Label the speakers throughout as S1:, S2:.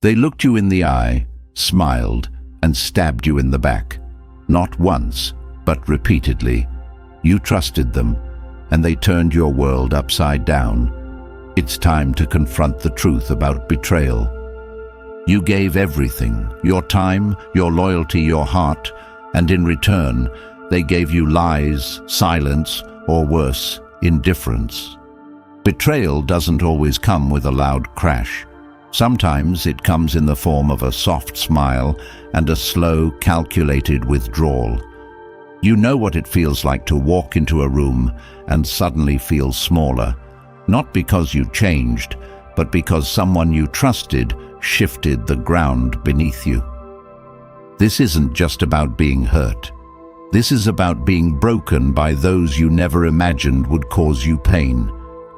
S1: They looked you in the eye, smiled, and stabbed you in the back. Not once, but repeatedly. You trusted them, and they turned your world upside down. It's time to confront the truth about betrayal. You gave everything, your time, your loyalty, your heart, and in return, they gave you lies, silence, or worse, indifference. Betrayal doesn't always come with a loud crash. Sometimes it comes in the form of a soft smile and a slow, calculated withdrawal. You know what it feels like to walk into a room and suddenly feel smaller, not because you changed, but because someone you trusted shifted the ground beneath you. This isn't just about being hurt. This is about being broken by those you never imagined would cause you pain.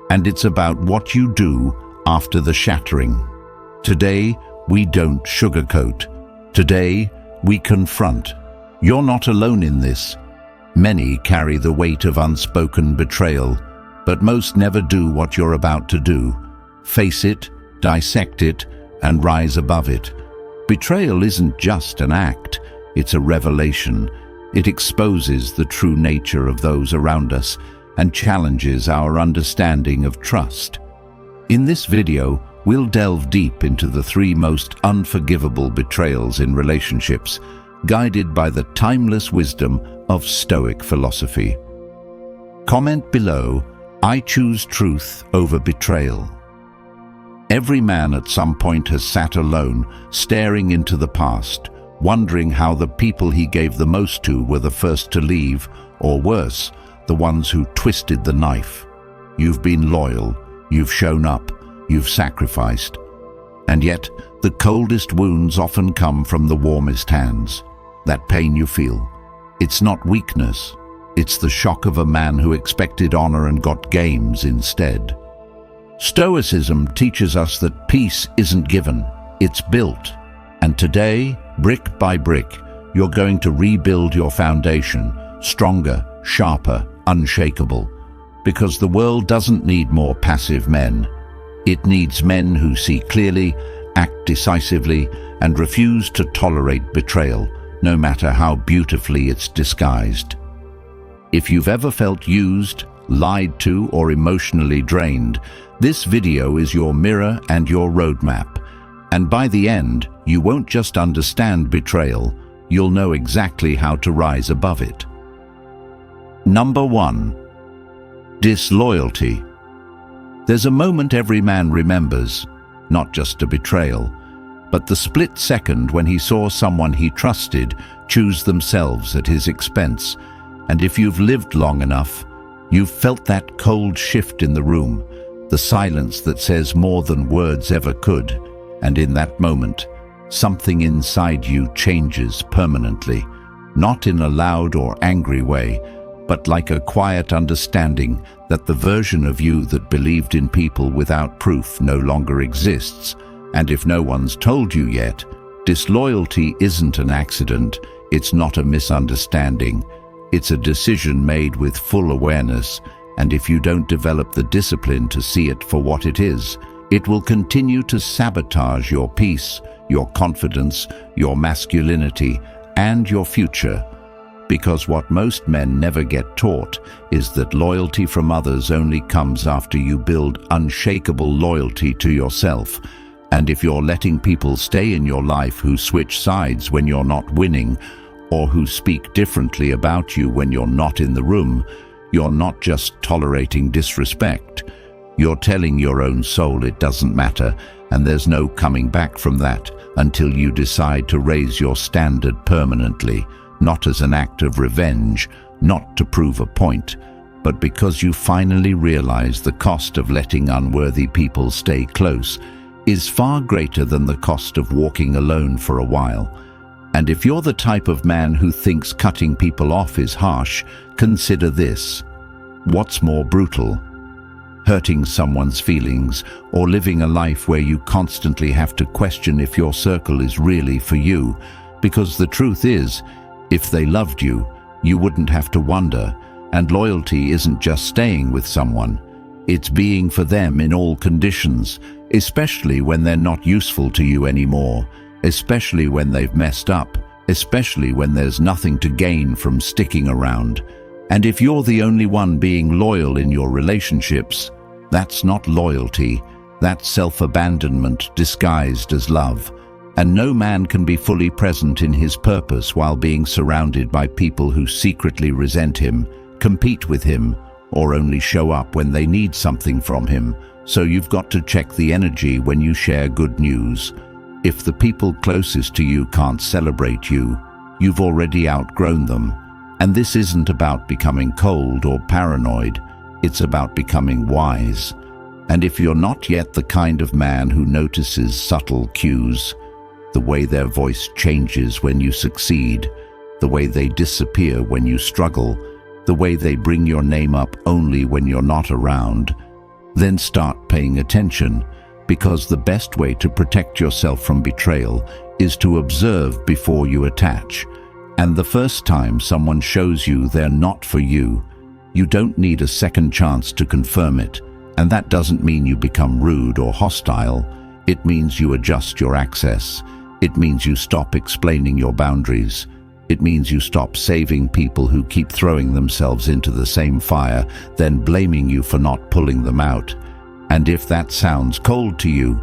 S1: And it's about what you do after the shattering. Today, we don't sugarcoat. Today, we confront. You're not alone in this. Many carry the weight of unspoken betrayal, but most never do what you're about to do. Face it, dissect it, and rise above it. Betrayal isn't just an act, it's a revelation. It exposes the true nature of those around us and challenges our understanding of trust. In this video, we'll delve deep into the 3 most unforgivable betrayals in relationships, guided by the timeless wisdom of Stoic philosophy. Comment below, I choose truth over betrayal. Every man at some point has sat alone, staring into the past, wondering how the people he gave the most to were the first to leave, or worse, the ones who twisted the knife. You've been loyal, you've shown up, you've sacrificed. And yet, the coldest wounds often come from the warmest hands. That pain you feel, it's not weakness. It's the shock of a man who expected honor and got games instead. Stoicism teaches us that peace isn't given, it's built. And today, brick by brick, you're going to rebuild your foundation, stronger, sharper, unshakable. Because the world doesn't need more passive men. It needs men who see clearly, act decisively, and refuse to tolerate betrayal, no matter how beautifully it's disguised. If you've ever felt used, lied to, or emotionally drained, this video is your mirror and your roadmap. And by the end, you won't just understand betrayal, you'll know exactly how to rise above it. Number 1. Disloyalty. There's a moment every man remembers, not just a betrayal, but the split second when he saw someone he trusted choose themselves at his expense. And if you've lived long enough, you've felt that cold shift in the room, the silence that says more than words ever could. And in that moment, something inside you changes permanently, not in a loud or angry way, but like a quiet understanding that the version of you that believed in people without proof no longer exists. And if no one's told you yet, disloyalty isn't an accident, it's not a misunderstanding. It's a decision made with full awareness, and if you don't develop the discipline to see it for what it is, it will continue to sabotage your peace, your confidence, your masculinity, and your future. Because what most men never get taught is that loyalty from others only comes after you build unshakable loyalty to yourself. And if you're letting people stay in your life who switch sides when you're not winning, or who speak differently about you when you're not in the room, you're not just tolerating disrespect. You're telling your own soul it doesn't matter, and there's no coming back from that until you decide to raise your standard permanently, not as an act of revenge, not to prove a point, but because you finally realize the cost of letting unworthy people stay close is far greater than the cost of walking alone for a while. And if you're the type of man who thinks cutting people off is harsh, consider this. What's more brutal? Hurting someone's feelings, or living a life where you constantly have to question if your circle is really for you? Because the truth is, if they loved you, you wouldn't have to wonder, and loyalty isn't just staying with someone. It's being for them in all conditions, especially when they're not useful to you anymore, especially when they've messed up, especially when there's nothing to gain from sticking around. And if you're the only one being loyal in your relationships, that's not loyalty, that's self-abandonment disguised as love. And no man can be fully present in his purpose while being surrounded by people who secretly resent him, compete with him, or only show up when they need something from him. So you've got to check the energy when you share good news. If the people closest to you can't celebrate you, you've already outgrown them. And this isn't about becoming cold or paranoid, it's about becoming wise. And if you're not yet the kind of man who notices subtle cues, the way their voice changes when you succeed, the way they disappear when you struggle, the way they bring your name up only when you're not around, then start paying attention, because the best way to protect yourself from betrayal is to observe before you attach. And the first time someone shows you they're not for you, you don't need a second chance to confirm it. And that doesn't mean you become rude or hostile. It means you adjust your access. It means you stop explaining your boundaries. It means you stop saving people who keep throwing themselves into the same fire, then blaming you for not pulling them out. And if that sounds cold to you,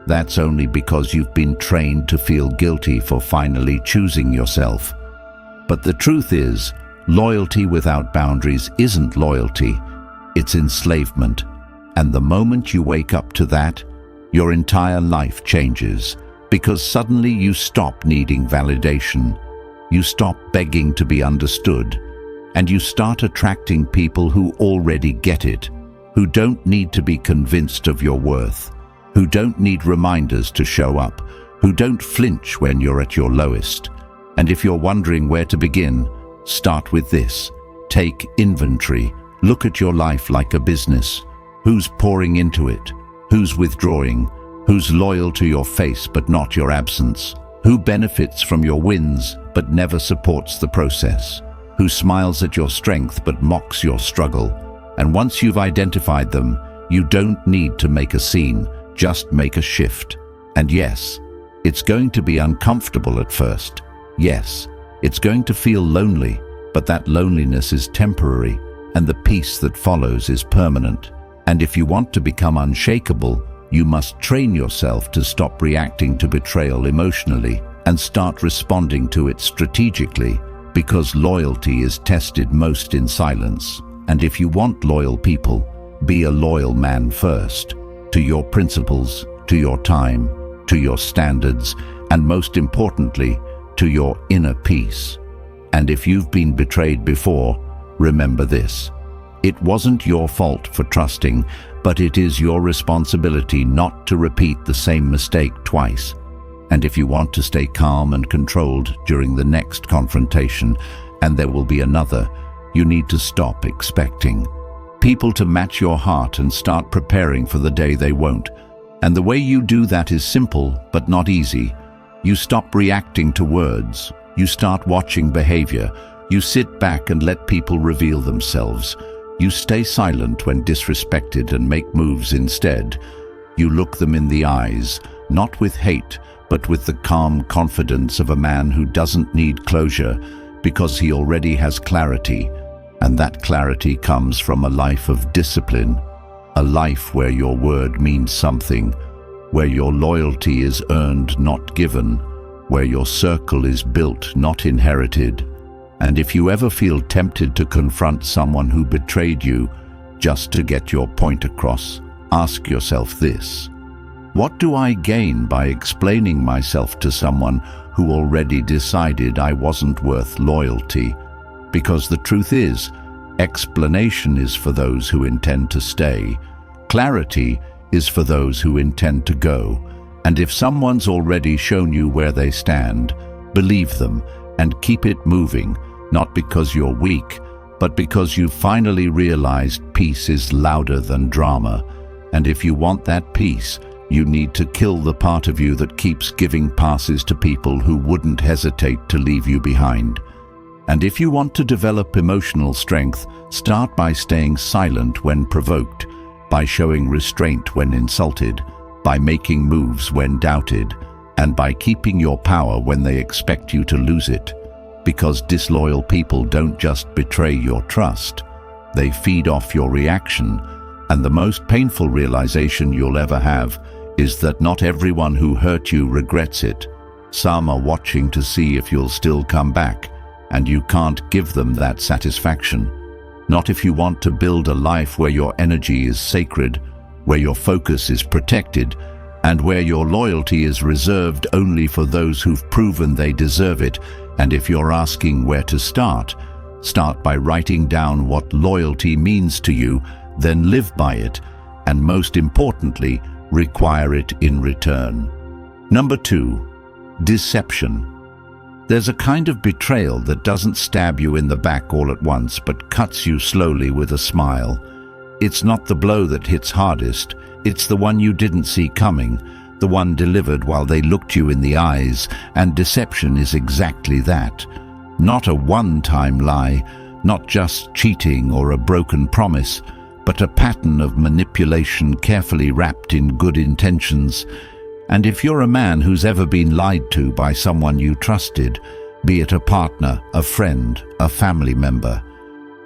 S1: that's only because you've been trained to feel guilty for finally choosing yourself. But the truth is, loyalty without boundaries isn't loyalty, it's enslavement. And the moment you wake up to that, your entire life changes, because suddenly you stop needing validation, you stop begging to be understood, and you start attracting people who already get it, who don't need to be convinced of your worth, who don't need reminders to show up, who don't flinch when you're at your lowest. And if you're wondering where to begin, start with this. Take inventory. Look at your life like a business. Who's pouring into it? Who's withdrawing? Who's loyal to your face but not your absence? Who benefits from your wins but never supports the process? Who smiles at your strength but mocks your struggle? And once you've identified them, you don't need to make a scene, just make a shift. And yes, it's going to be uncomfortable at first. Yes, it's going to feel lonely, but that loneliness is temporary, and the peace that follows is permanent. And if you want to become unshakable, you must train yourself to stop reacting to betrayal emotionally and start responding to it strategically, because loyalty is tested most in silence. And if you want loyal people, be a loyal man first, to your principles, to your time, to your standards, and most importantly, to your inner peace. And if you've been betrayed before, remember this. It wasn't your fault for trusting, but it is your responsibility not to repeat the same mistake twice. And if you want to stay calm and controlled during the next confrontation, and there will be another, you need to stop expecting people to match your heart and start preparing for the day they won't. And the way you do that is simple, but not easy. You stop reacting to words. You start watching behavior. You sit back and let people reveal themselves. You stay silent when disrespected and make moves instead. You look them in the eyes, not with hate, but with the calm confidence of a man who doesn't need closure because he already has clarity. And that clarity comes from a life of discipline, a life where your word means something, where your loyalty is earned, not given, where your circle is built, not inherited. And if you ever feel tempted to confront someone who betrayed you just to get your point across, ask yourself this: what do I gain by explaining myself to someone who already decided I wasn't worth loyalty? Because the truth is, explanation is for those who intend to stay. Clarity is for those who intend to go. And if someone's already shown you where they stand, believe them and keep it moving, not because you're weak, but because you've finally realized peace is louder than drama. And if you want that peace, you need to kill the part of you that keeps giving passes to people who wouldn't hesitate to leave you behind. And if you want to develop emotional strength, start by staying silent when provoked, by showing restraint when insulted, by making moves when doubted, and by keeping your power when they expect you to lose it. Because disloyal people don't just betray your trust, they feed off your reaction, and the most painful realization you'll ever have is that not everyone who hurt you regrets it. Some are watching to see if you'll still come back, and you can't give them that satisfaction. Not if you want to build a life where your energy is sacred, where your focus is protected, and where your loyalty is reserved only for those who've proven they deserve it. And if you're asking where to start by writing down what loyalty means to you, then live by it, and most importantly, require it in return. Number 2, deception. There's a kind of betrayal that doesn't stab you in the back all at once, but cuts you slowly with a smile. It's not the blow that hits hardest, it's the one you didn't see coming, the one delivered while they looked you in the eyes, and deception is exactly that. Not a one-time lie, not just cheating or a broken promise, but a pattern of manipulation carefully wrapped in good intentions. And if you're a man who's ever been lied to by someone you trusted, be it a partner, a friend, a family member,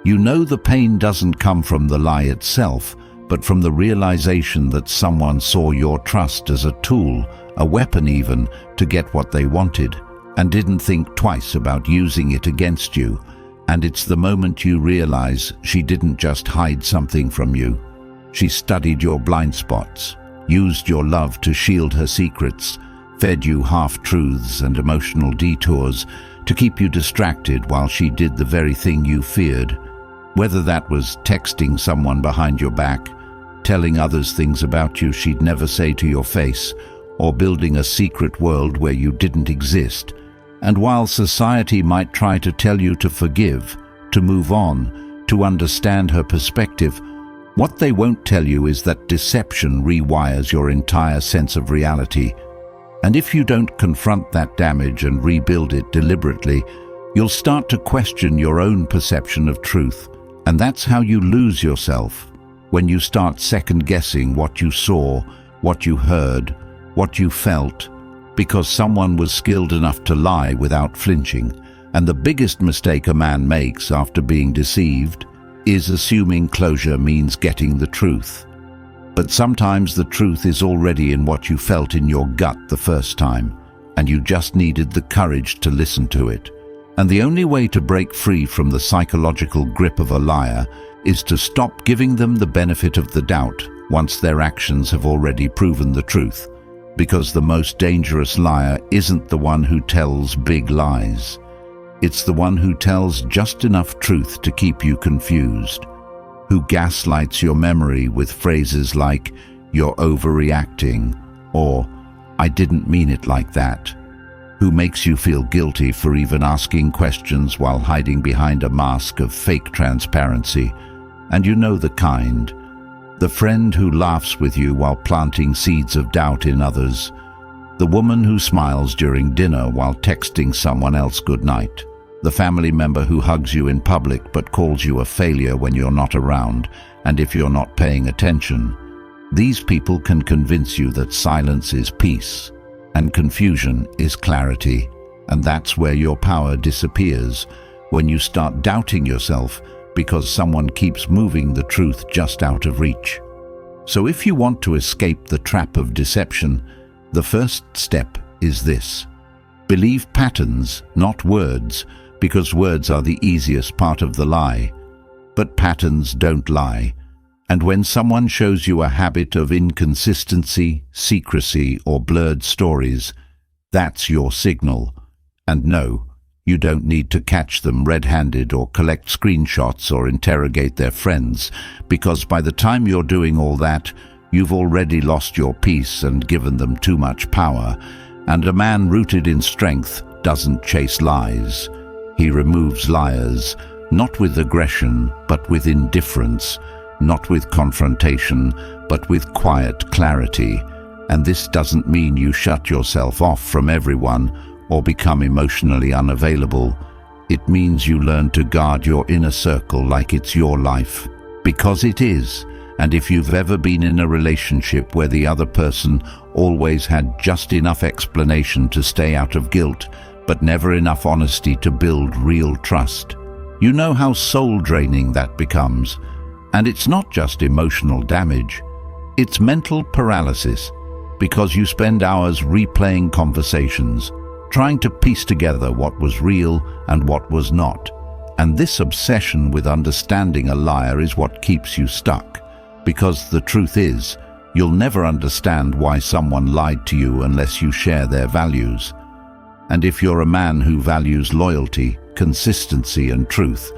S1: you know the pain doesn't come from the lie itself, but from the realization that someone saw your trust as a tool, a weapon even, to get what they wanted, and didn't think twice about using it against you. And it's the moment you realize she didn't just hide something from you. She studied your blind spots, used your love to shield her secrets, fed you half-truths and emotional detours to keep you distracted while she did the very thing you feared. Whether that was texting someone behind your back, telling others things about you she'd never say to your face, or building a secret world where you didn't exist. And while society might try to tell you to forgive, to move on, to understand her perspective, what they won't tell you is that deception rewires your entire sense of reality. And if you don't confront that damage and rebuild it deliberately, you'll start to question your own perception of truth. And that's how you lose yourself, when you start second-guessing what you saw, what you heard, what you felt, because someone was skilled enough to lie without flinching. And the biggest mistake a man makes after being deceived is assuming closure means getting the truth. But sometimes the truth is already in what you felt in your gut the first time, and you just needed the courage to listen to it. And the only way to break free from the psychological grip of a liar is to stop giving them the benefit of the doubt once their actions have already proven the truth. Because the most dangerous liar isn't the one who tells big lies. It's the one who tells just enough truth to keep you confused, who gaslights your memory with phrases like, "You're overreacting," or "I didn't mean it like that," who makes you feel guilty for even asking questions while hiding behind a mask of fake transparency. And you know the kind. The friend who laughs with you while planting seeds of doubt in others. The woman who smiles during dinner while texting someone else goodnight. The family member who hugs you in public but calls you a failure when you're not around, and if you're not paying attention. These people can convince you that silence is peace, and confusion is clarity. And that's where your power disappears, when you start doubting yourself because someone keeps moving the truth just out of reach. So if you want to escape the trap of deception, the first step is this. Believe patterns, not words, because words are the easiest part of the lie. But patterns don't lie. And when someone shows you a habit of inconsistency, secrecy, or blurred stories, that's your signal. And no, you don't need to catch them red-handed or collect screenshots or interrogate their friends, because by the time you're doing all that, you've already lost your peace and given them too much power. And a man rooted in strength doesn't chase lies. He removes liars, not with aggression, but with indifference, not with confrontation, but with quiet clarity. And this doesn't mean you shut yourself off from everyone or become emotionally unavailable. It means you learn to guard your inner circle like it's your life, because it is, And if you've ever been in a relationship where the other person always had just enough explanation to stay out of guilt, but never enough honesty to build real trust, you know how soul-draining that becomes. And it's not just emotional damage, it's mental paralysis, because you spend hours replaying conversations, trying to piece together what was real and what was not. And this obsession with understanding a liar is what keeps you stuck. Because the truth is, you'll never understand why someone lied to you unless you share their values. And if you're a man who values loyalty, consistency, and truth,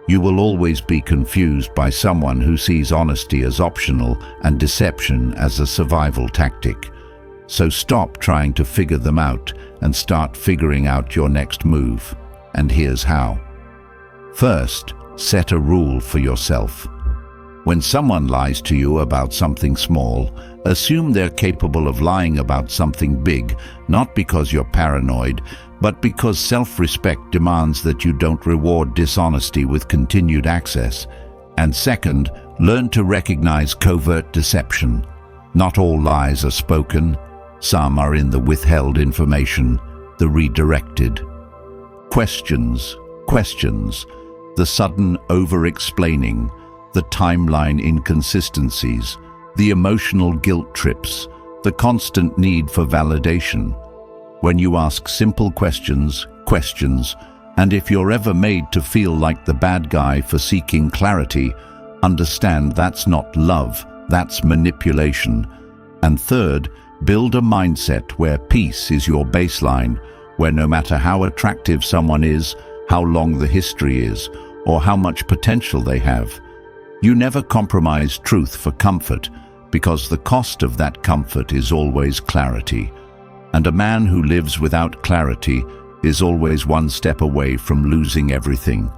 S1: you will always be confused by someone who sees honesty as optional and deception as a survival tactic. So stop trying to figure them out and start figuring out your next move. And here's how. First, set a rule for yourself. When someone lies to you about something small, assume they're capable of lying about something big, not because you're paranoid, but because self-respect demands that you don't reward dishonesty with continued access. And second, learn to recognize covert deception. Not all lies are spoken. Some are in the withheld information, the redirected. Questions, the sudden over-explaining, the timeline inconsistencies, the emotional guilt trips, the constant need for validation. When you ask simple questions, and if you're ever made to feel like the bad guy for seeking clarity, understand that's not love, that's manipulation. And third, build a mindset where peace is your baseline, where no matter how attractive someone is, how long the history is, or how much potential they have, you never compromise truth for comfort, because the cost of that comfort is always clarity. And a man who lives without clarity is always one step away from losing everything.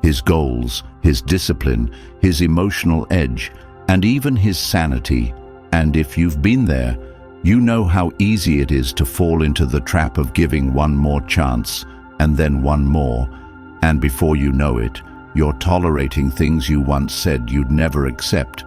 S1: His goals, his discipline, his emotional edge, and even his sanity. And if you've been there, you know how easy it is to fall into the trap of giving one more chance, and then one more, and before you know it, you're tolerating things you once said you'd never accept,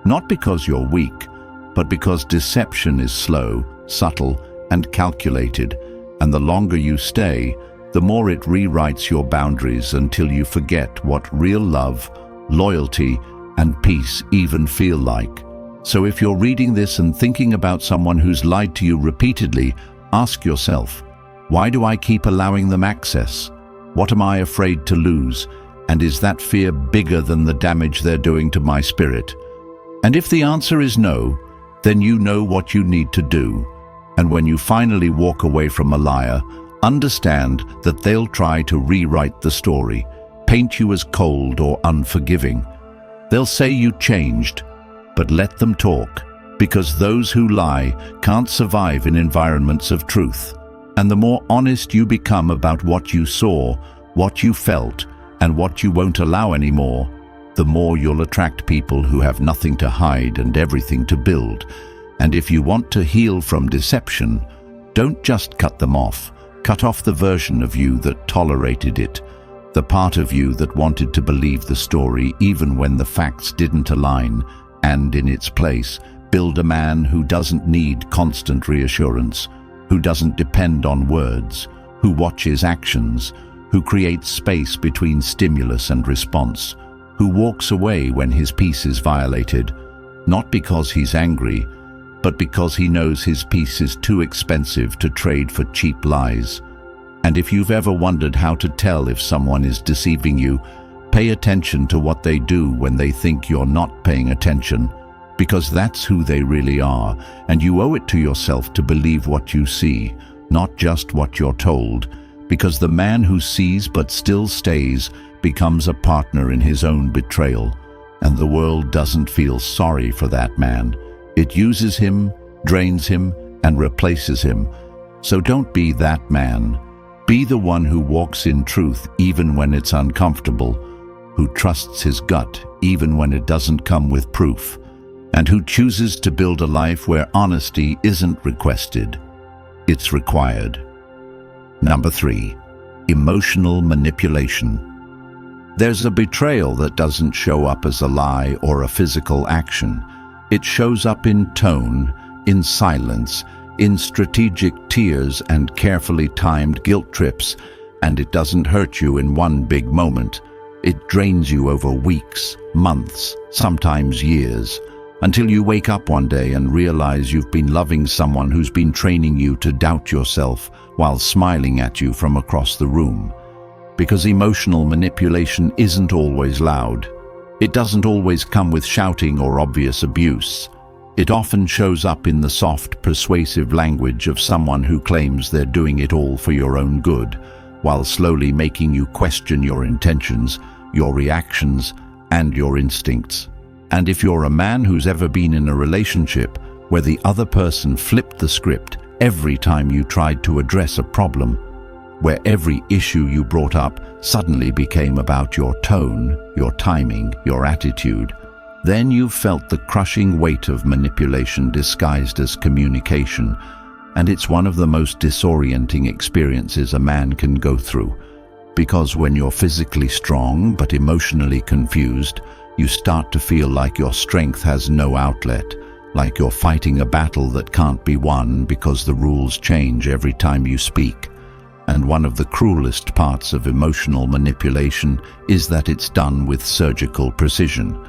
S1: not because you're weak, but because deception is slow, subtle, and calculated, and the longer you stay, the more it rewrites your boundaries until you forget what real love, loyalty, and peace even feel like. So if you're reading this and thinking about someone who's lied to you repeatedly, ask yourself, why do I keep allowing them access? What am I afraid to lose? And is that fear bigger than the damage they're doing to my spirit? And if the answer is no, then you know what you need to do. And when you finally walk away from a liar, understand that they'll try to rewrite the story, paint you as cold or unforgiving. They'll say you changed, but let them talk, because those who lie can't survive in environments of truth. And the more honest you become about what you saw, what you felt, and what you won't allow anymore, the more you'll attract people who have nothing to hide and everything to build. And if you want to heal from deception, don't just cut them off. Cut off the version of you that tolerated it, the part of you that wanted to believe the story even when the facts didn't align, and in its place, build a man who doesn't need constant reassurance, who doesn't depend on words, who watches actions, who creates space between stimulus and response, who walks away when his peace is violated, not because he's angry, but because he knows his peace is too expensive to trade for cheap lies. And if you've ever wondered how to tell if someone is deceiving you, pay attention to what they do when they think you're not paying attention, because that's who they really are, and you owe it to yourself to believe what you see, not just what you're told, because the man who sees but still stays becomes a partner in his own betrayal, and the world doesn't feel sorry for that man. It uses him, drains him, and replaces him. So don't be that man. Be the one who walks in truth even when it's uncomfortable, who trusts his gut even when it doesn't come with proof, and who chooses to build a life where honesty isn't requested, it's required. Number 3, emotional manipulation. There's a betrayal that doesn't show up as a lie or a physical action. It shows up in tone, in silence, in strategic tears and carefully timed guilt trips, and it doesn't hurt you in one big moment. It drains you over weeks, months, sometimes years, until you wake up one day and realize you've been loving someone who's been training you to doubt yourself while smiling at you from across the room. Because emotional manipulation isn't always loud. It doesn't always come with shouting or obvious abuse. It often shows up in the soft, persuasive language of someone who claims they're doing it all for your own good, while slowly making you question your intentions, your reactions, and your instincts. And if you're a man who's ever been in a relationship where the other person flipped the script every time you tried to address a problem, where every issue you brought up suddenly became about your tone, your timing, your attitude, then you've felt the crushing weight of manipulation disguised as communication, and it's one of the most disorienting experiences a man can go through. Because when you're physically strong but emotionally confused, you start to feel like your strength has no outlet, like you're fighting a battle that can't be won because the rules change every time you speak. And one of the cruelest parts of emotional manipulation is that it's done with surgical precision.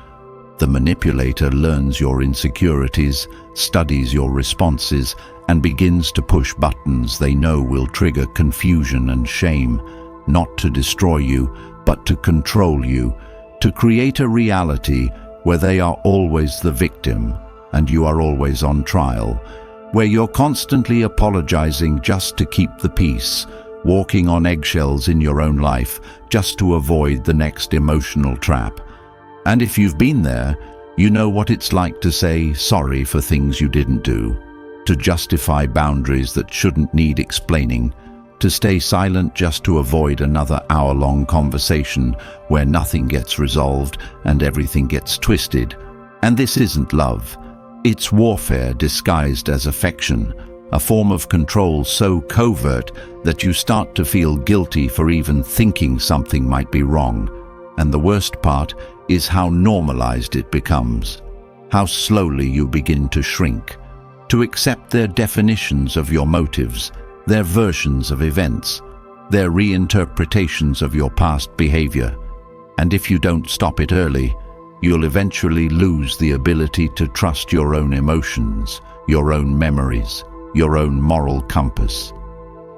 S1: The manipulator learns your insecurities, studies your responses, and begins to push buttons they know will trigger confusion and shame, not to destroy you, but to control you, to create a reality where they are always the victim and you are always on trial, where you're constantly apologizing just to keep the peace, walking on eggshells in your own life just to avoid the next emotional trap. And if you've been there, you know what it's like to say sorry for things you didn't do, to justify boundaries that shouldn't need explaining, to stay silent just to avoid another hour-long conversation where nothing gets resolved and everything gets twisted. And this isn't love. It's warfare disguised as affection, a form of control so covert that you start to feel guilty for even thinking something might be wrong. And the worst part is how normalized it becomes, how slowly you begin to shrink, to accept their definitions of your motives, their versions of events, their reinterpretations of your past behavior. And if you don't stop it early, you'll eventually lose the ability to trust your own emotions, your own memories, your own moral compass.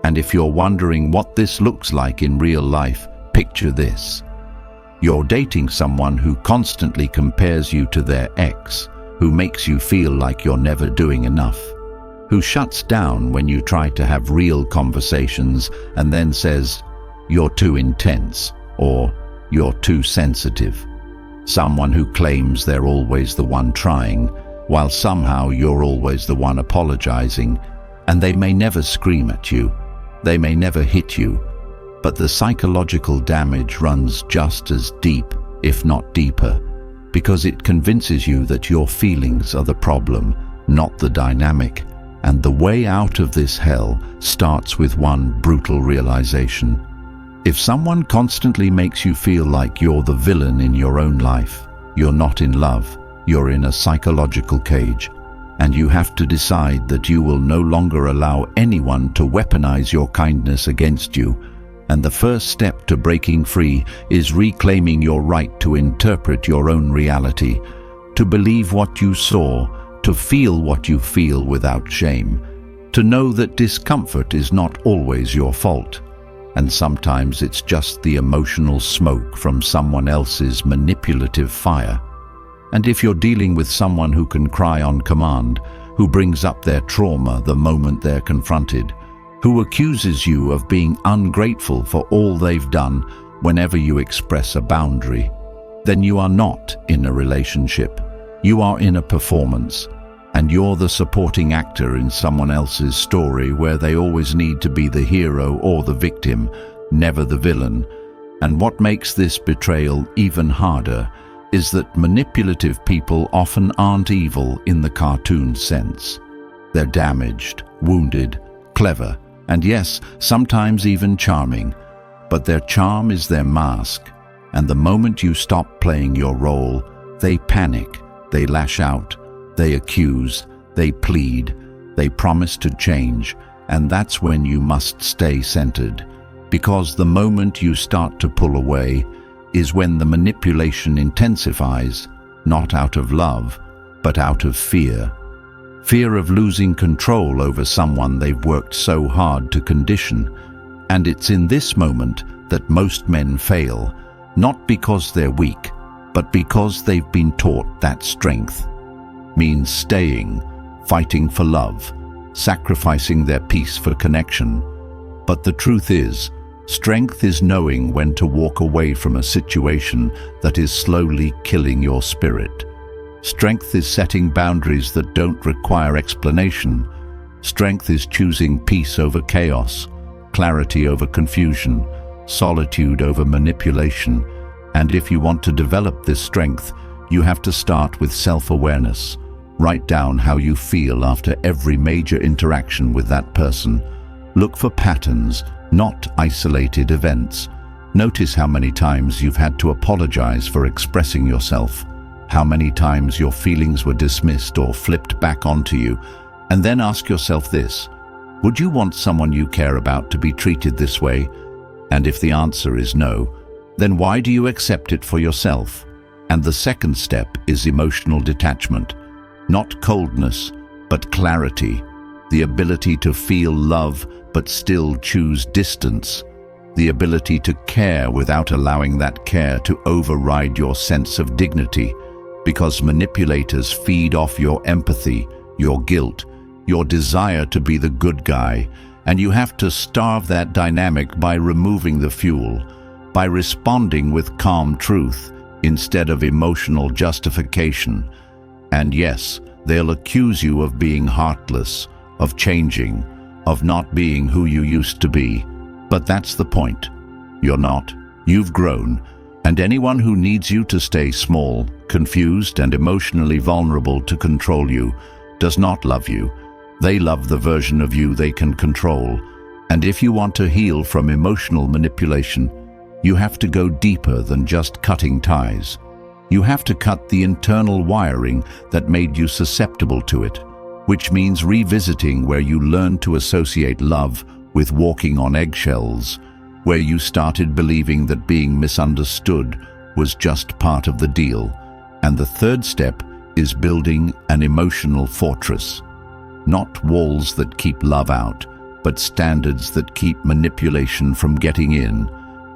S1: And if you're wondering what this looks like in real life, picture this. You're dating someone who constantly compares you to their ex, who makes you feel like you're never doing enough, who shuts down when you try to have real conversations and then says, "You're too intense," or "You're too sensitive." Someone who claims they're always the one trying, while somehow you're always the one apologizing, and they may never scream at you, they may never hit you, but the psychological damage runs just as deep, if not deeper, because it convinces you that your feelings are the problem, not the dynamic. And the way out of this hell starts with one brutal realization. If someone constantly makes you feel like you're the villain in your own life, you're not in love, you're in a psychological cage. And you have to decide that you will no longer allow anyone to weaponize your kindness against you. And the first step to breaking free is reclaiming your right to interpret your own reality, to believe what you saw, to feel what you feel without shame, to know that discomfort is not always your fault. And sometimes it's just the emotional smoke from someone else's manipulative fire. And if you're dealing with someone who can cry on command, who brings up their trauma the moment they're confronted, who accuses you of being ungrateful for all they've done whenever you express a boundary, then you are not in a relationship. You are in a performance, and you're the supporting actor in someone else's story where they always need to be the hero or the victim, never the villain. And what makes this betrayal even harder is that manipulative people often aren't evil in the cartoon sense. They're damaged, wounded, clever, and yes, sometimes even charming. But their charm is their mask. And the moment you stop playing your role, they panic, they lash out, they accuse, they plead, they promise to change, and that's when you must stay centered. Because the moment you start to pull away is when the manipulation intensifies, not out of love, but out of fear. Fear of losing control over someone they've worked so hard to condition. And it's in this moment that most men fail, not because they're weak, but because they've been taught that strength means staying, fighting for love, sacrificing their peace for connection. But the truth is, strength is knowing when to walk away from a situation that is slowly killing your spirit. Strength is setting boundaries that don't require explanation. Strength is choosing peace over chaos, clarity over confusion, solitude over manipulation. And if you want to develop this strength, you have to start with self-awareness. Write down how you feel after every major interaction with that person. Look for patterns, not isolated events. Notice how many times you've had to apologize for expressing yourself, how many times your feelings were dismissed or flipped back onto you, and then ask yourself this: would you want someone you care about to be treated this way? And if the answer is no, then why do you accept it for yourself? And the second step is emotional detachment. Not coldness, but clarity. The ability to feel love but still choose distance. The ability to care without allowing that care to override your sense of dignity. Because manipulators feed off your empathy, your guilt, your desire to be the good guy, and you have to starve that dynamic by removing the fuel, by responding with calm truth instead of emotional justification. And yes, they'll accuse you of being heartless, of changing, of not being who you used to be. But that's the point. You're not. You've grown. And anyone who needs you to stay small, confused, and emotionally vulnerable to control you does not love you. They love the version of you they can control. And if you want to heal from emotional manipulation, you have to go deeper than just cutting ties. You have to cut the internal wiring that made you susceptible to it, which means revisiting where you learned to associate love with walking on eggshells, where you started believing that being misunderstood was just part of the deal. And the third step is building an emotional fortress. Not walls that keep love out, but standards that keep manipulation from getting in.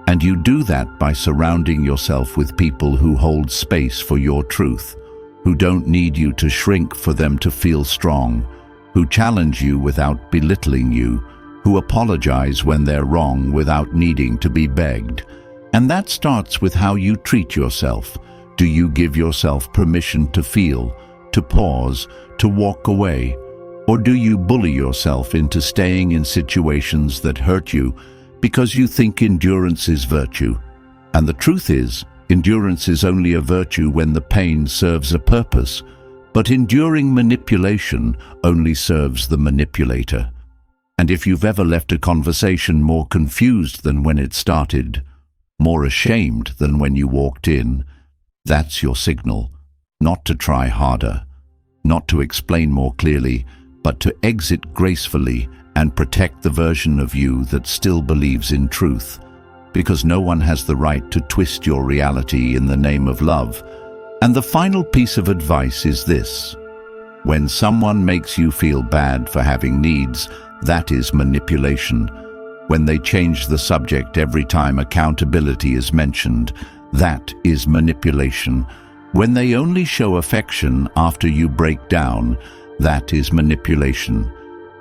S1: And you do that by surrounding yourself with people who hold space for your truth, who don't need you to shrink for them to feel strong, who challenge you without belittling you, who apologize when they're wrong without needing to be begged. And that starts with how you treat yourself. Do you give yourself permission to feel, to pause, to walk away? Or do you bully yourself into staying in situations that hurt you because you think endurance is virtue? And the truth is, endurance is only a virtue when the pain serves a purpose, but enduring manipulation only serves the manipulator. And if you've ever left a conversation more confused than when it started, more ashamed than when you walked in, that's your signal, not to try harder, not to explain more clearly, but to exit gracefully and protect the version of you that still believes in truth, because no one has the right to twist your reality in the name of love. And the final piece of advice is this: when someone makes you feel bad for having needs, that is manipulation. When they change the subject every time accountability is mentioned, that is manipulation. When they only show affection after you break down, that is manipulation.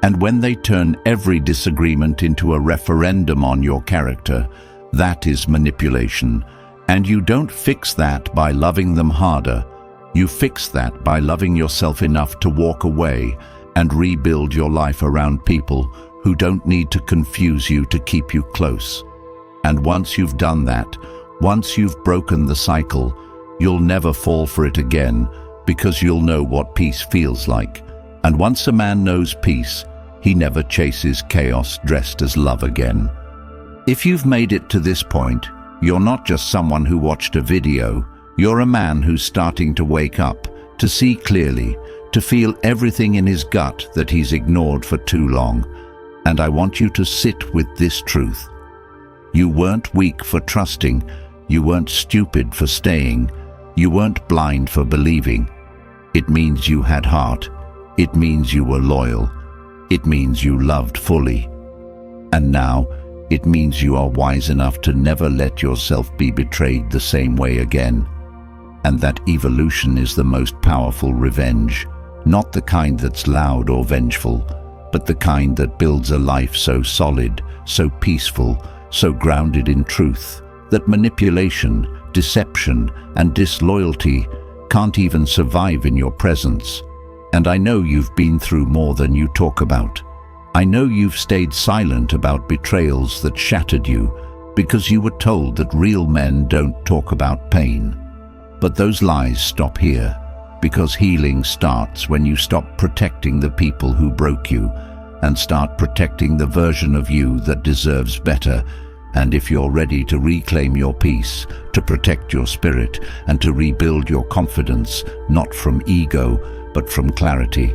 S1: And when they turn every disagreement into a referendum on your character, that is manipulation. And you don't fix that by loving them harder. You fix that by loving yourself enough to walk away and rebuild your life around people who don't need to confuse you to keep you close. And once you've done that, once you've broken the cycle, you'll never fall for it again, because you'll know what peace feels like. And once a man knows peace, he never chases chaos dressed as love again. If you've made it to this point, You're not just someone who watched a video. You're a man who's starting to wake up, to see clearly, to feel everything in his gut that he's ignored for too long. And I want you to sit with this truth. You weren't weak for trusting. You weren't stupid for staying. You weren't blind for believing. It means you had heart. It means you were loyal. It means you loved fully. And now, it means you are wise enough to never let yourself be betrayed the same way again. And that evolution is the most powerful revenge, not the kind that's loud or vengeful, but the kind that builds a life so solid, so peaceful, so grounded in truth, that manipulation, deception, and disloyalty can't even survive in your presence. And I know you've been through more than you talk about. I know you've stayed silent about betrayals that shattered you because you were told that real men don't talk about pain. But those lies stop here, because healing starts when you stop protecting the people who broke you and start protecting the version of you that deserves better. And if you're ready to reclaim your peace, to protect your spirit, and to rebuild your confidence, not from ego, but from clarity,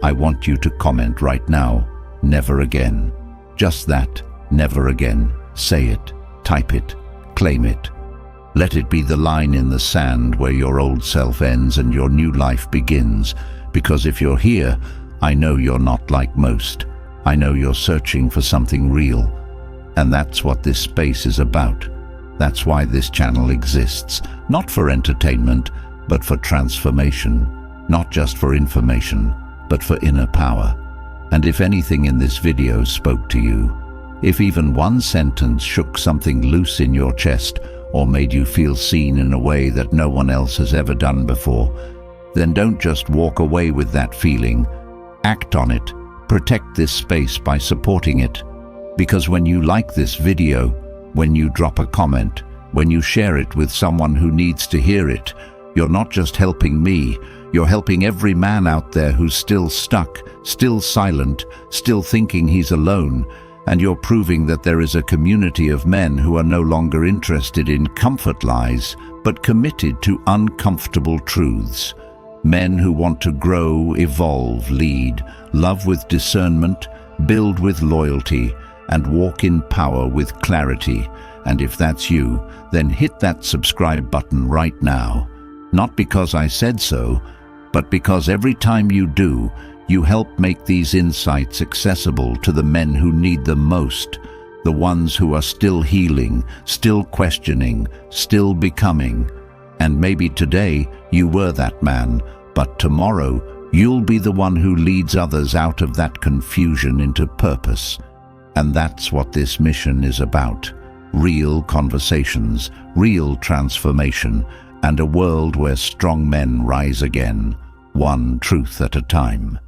S1: I want you to comment right now, never again. Just that, never again. Say it, type it, claim it. Let it be the line in the sand where your old self ends and your new life begins. Because if you're here, I know you're not like most. I know you're searching for something real. And that's what this space is about. That's why this channel exists. Not for entertainment, but for transformation. Not just for information, but for inner power. And if anything in this video spoke to you, if even one sentence shook something loose in your chest or made you feel seen in a way that no one else has ever done before, then don't just walk away with that feeling. Act on it. Protect this space by supporting it. Because when you like this video, when you drop a comment, when you share it with someone who needs to hear it, you're not just helping me, you're helping every man out there who's still stuck, still silent, still thinking he's alone, and you're proving that there is a community of men who are no longer interested in comfort lies, but committed to uncomfortable truths. Men who want to grow, evolve, lead, love with discernment, build with loyalty, and walk in power with clarity. And if that's you, then hit that subscribe button right now. Not because I said so, but because every time you do, you help make these insights accessible to the men who need them most, the ones who are still healing, still questioning, still becoming. And maybe today you were that man, but tomorrow you'll be the one who leads others out of that confusion into purpose. And that's what this mission is about. Real conversations, real transformation, and a world where strong men rise again, one truth at a time.